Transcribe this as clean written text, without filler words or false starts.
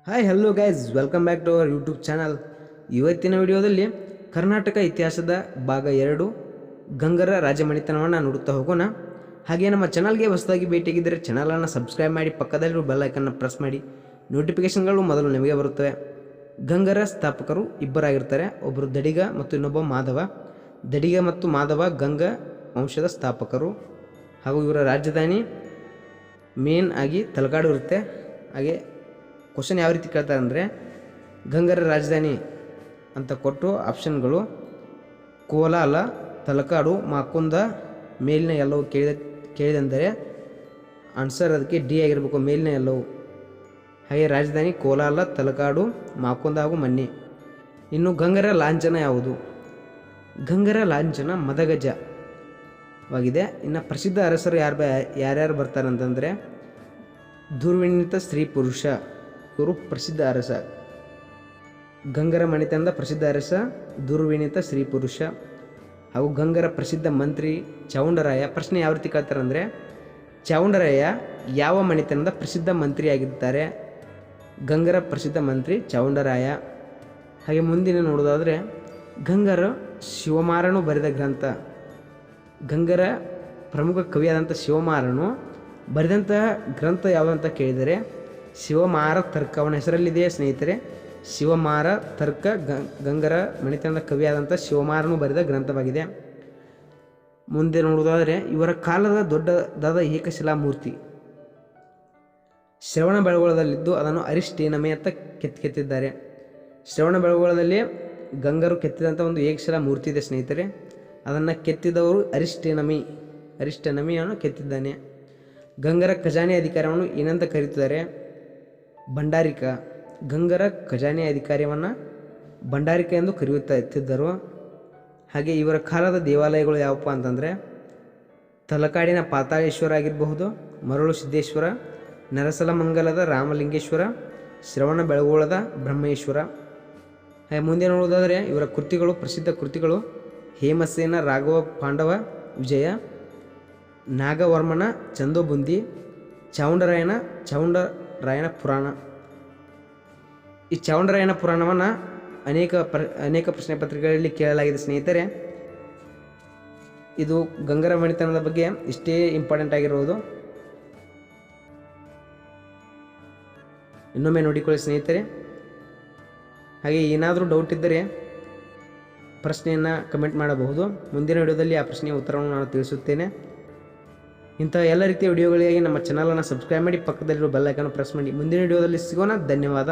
Hi hello guys, welcome back to our YouTube channel. ಇವತ್ತಿನ ವಿಡಿಯೋದಲ್ಲಿ ಕರ್ನಾಟಕ ಇತಿಹಾಸದ ಭಾಗ 2 ಗಂಗರ ರಾಜಮನೆತನವನ್ನು ನೋಡುತ್ತಾ ಹೋಗೋಣ. ಹಾಗೆ ನಮ್ಮ ಚಾನಲ್ಗೆ ಹೊಸದಾಗಿ ಭೇಟಿಯಾಗಿದ್ದರೆ ಚಾನಲನ್ನು ಸಬ್ಸ್ಕ್ರೈಬ್ ಮಾಡಿ, ಪಕ್ಕದಲ್ಲಿರುವ ಬೆಲ್ ಐಕನ್ನ ಪ್ರೆಸ್ ಮಾಡಿ. ನೋಟಿಫಿಕೇಷನ್ಗಳು ಮೊದಲು ನಿಮಗೆ ಬರುತ್ತವೆ. ಗಂಗರ ಸ್ಥಾಪಕರು ಇಬ್ಬರಾಗಿರ್ತಾರೆ, ಒಬ್ಬರು ದಡಿಗ ಮತ್ತು ಇನ್ನೊಬ್ಬ ಮಾಧವ. ದಡಿಗ ಮತ್ತು ಮಾಧವ ಗಂಗ ವಂಶದ ಸ್ಥಾಪಕರು. ಹಾಗೂ ಇವರ ರಾಜಧಾನಿ ಮೇನ್ ಆಗಿ ತಲಕಾಡು ಇರುತ್ತೆ. ಹಾಗೆ ಕ್ವಶನ್ ಯಾವ ರೀತಿ ಕೇಳ್ತಾರೆ ಅಂದರೆ, ಗಂಗರ ರಾಜಧಾನಿ ಅಂತ ಕೊಟ್ಟು ಆಪ್ಷನ್ಗಳು ಕೋಲಾಲ, ತಲಕಾಡು, ಮಾಕುಂದ, ಮೇಲಿನ ಎಲ್ಲವೂ ಕೇಳಿದಂದರೆ ಆನ್ಸರ್ ಅದಕ್ಕೆ ಡಿ ಆಗಿರಬೇಕು, ಮೇಲಿನ ಎಲ್ಲವೂ. ಹಾಗೆ ರಾಜಧಾನಿ ಕೋಲಾಲ, ತಲಕಾಡು, ಮಾಕುಂದ ಹಾಗೂ ಮನ್ನಿ. ಇನ್ನು ಗಂಗರ ಲಾಂಛನ ಯಾವುದು? ಗಂಗರ ಲಾಂಛನ ಮದಗಜವಾಗಿದೆ. ಇನ್ನು ಪ್ರಸಿದ್ಧ ಅರಸರು ಯಾರ್ಯಾರು ಬರ್ತಾರೆ ಅಂತಂದರೆ, ದುರ್ವಿನೀತ ಸ್ತ್ರೀ ಪುರುಷ, ಇವರು ಪ್ರಸಿದ್ಧ ಅರಸ. ಗಂಗರ ಮನೆತನದ ಪ್ರಸಿದ್ಧ ಅರಸ ದುರ್ವಿನೀತ ಸ್ತ್ರೀ ಪುರುಷ. ಹಾಗೂ ಗಂಗರ ಪ್ರಸಿದ್ಧ ಮಂತ್ರಿ ಚಾವುಂಡರಾಯ. ಪ್ರಶ್ನೆ ಯಾವ ರೀತಿ ಕೇಳ್ತಾರೆ ಅಂದರೆ, ಚಾವುಂಡರಾಯ ಯಾವ ಮನೆತನದ ಪ್ರಸಿದ್ಧ ಮಂತ್ರಿಯಾಗಿದ್ದಾರೆ? ಗಂಗರ ಪ್ರಸಿದ್ಧ ಮಂತ್ರಿ ಚಾವುಂಡರಾಯ. ಹಾಗೆ ಮುಂದಿನ ನೋಡೋದಾದರೆ, ಗಂಗರ ಶಿವಮಾರನು ಬರೆದ ಗ್ರಂಥ. ಗಂಗರ ಪ್ರಮುಖ ಕವಿಯಾದಂಥ ಶಿವಮಾರನು ಬರೆದಂತಹ ಗ್ರಂಥ ಯಾವುದಂತ ಕೇಳಿದರೆ ಶಿವಮಾರ ತರ್ಕ. ಅವನ ಹೆಸರಲ್ಲಿದೆಯೇ ಸ್ನೇಹಿತರೆ, ಶಿವಮಾರ ತರ್ಕ. ಗಂಗರ ಮನೆತನದ ಕವಿಯಾದಂಥ ಶಿವಮಾರನು ಬರೆದ ಗ್ರಂಥವಾಗಿದೆ. ಮುಂದೆ ನೋಡುವುದಾದರೆ, ಇವರ ಕಾಲದ ದೊಡ್ಡದಾದ ಏಕಶಿಲಾ ಮೂರ್ತಿ ಶ್ರವಣಬೆಳಗೊಳದಲ್ಲಿದ್ದು ಅದನ್ನು ಅರಿಷ್ಟೇನಮೆ ಅಂತ ಕೆತ್ತಿದ್ದಾರೆ. ಶ್ರವಣಬೆಳಗೊಳದಲ್ಲಿ ಗಂಗರು ಕೆತ್ತಿದಂಥ ಒಂದು ಏಕಶಿಲಾ ಮೂರ್ತಿ ಇದೆ ಸ್ನೇಹಿತರೆ. ಅದನ್ನು ಕೆತ್ತಿದವರು ಅರಿಷ್ಟೇನಮಿಯನ್ನು ಕೆತ್ತಿದ್ದಾನೆ. ಗಂಗರ ಖಜಾನೆ ಅಧಿಕಾರವನ್ನು ಏನಂತ ಕರೀತಿದ್ದಾರೆ? ಭಂಡಾರಿಕ. ಗಂಗರ ಖಜಾನೆ ಅಧಿಕಾರವನ್ನು ಭಂಡಾರಿಕ ಎಂದು ಕರೆಯುತ್ತಿದ್ದರು. ಹಾಗೆ ಇವರ ಕಾಲದ ದೇವಾಲಯಗಳು ಯಾವಪ್ಪ ಅಂತಂದರೆ, ತಲಕಾಡಿನ ಪಾತಾಳೇಶ್ವರ ಆಗಿರಬಹುದು, ಮರಳು ಸಿದ್ದೇಶ್ವರ, ನರಸಲಮಂಗಲದ ರಾಮಲಿಂಗೇಶ್ವರ, ಶ್ರವಣಬೆಳಗೊಳದ ಬ್ರಹ್ಮೇಶ್ವರ. ಹಾಗೆ ಮುಂದೆ ನೋಡುವುದಾದರೆ, ಇವರ ಕೃತಿಗಳು, ಪ್ರಸಿದ್ಧ ಕೃತಿಗಳು ಹೇಮಸೇನ ರಾಘವ ಪಾಂಡವ ವಿಜಯ, ನಾಗವರ್ಮನ ಚಂದೋಬುಂದಿ, ಚಾವುಂಡರಾಯನ ಪುರಾಣ. ಈ ಚಾವುಂಡರಾಯನ ಪುರಾಣವನ್ನು ಅನೇಕ ಪ್ರಶ್ನೆ ಪತ್ರಿಕೆಗಳಲ್ಲಿ ಕೇಳಲಾಗಿದೆ ಸ್ನೇಹಿತರೆ. ಇದು ಗಂಗರ ಮನೆತನದ ಬಗ್ಗೆ ಇಷ್ಟೇ ಇಂಪಾರ್ಟೆಂಟ್ ಆಗಿರುವುದು. ಇನ್ನೊಮ್ಮೆ ನೋಡಿಕೊಳ್ಳಿ ಸ್ನೇಹಿತರೆ. ಹಾಗೆ ಏನಾದರೂ ಡೌಟ್ ಇದ್ದರೆ ಪ್ರಶ್ನೆಯನ್ನು ಕಮೆಂಟ್ ಮಾಡಬಹುದು. ಮುಂದಿನ ವಿಡಿಯೋದಲ್ಲಿ ಆ ಪ್ರಶ್ನೆಯ ಉತ್ತರವನ್ನು ನಾನು ತಿಳಿಸುತ್ತೇನೆ. ಇಂತಹ ಎಲ್ಲ ರೀತಿಯ ವಿಡಿಯೋಗಳಿಗಾಗಿ ನಮ್ಮ ಚಾನಲನ್ನು ಸಬ್ಸ್ಕ್ರೈಬ್ ಮಾಡಿ, ಪಕ್ಕದಲ್ಲಿರೋ ಬೆಲ್ ಐಕಾನ್ ಪ್ರೆಸ್ ಮಾಡಿ. ಮುಂದಿನ ವಿಡಿಯೋದಲ್ಲಿ ಸಿಗೋಣ. ಧನ್ಯವಾದ.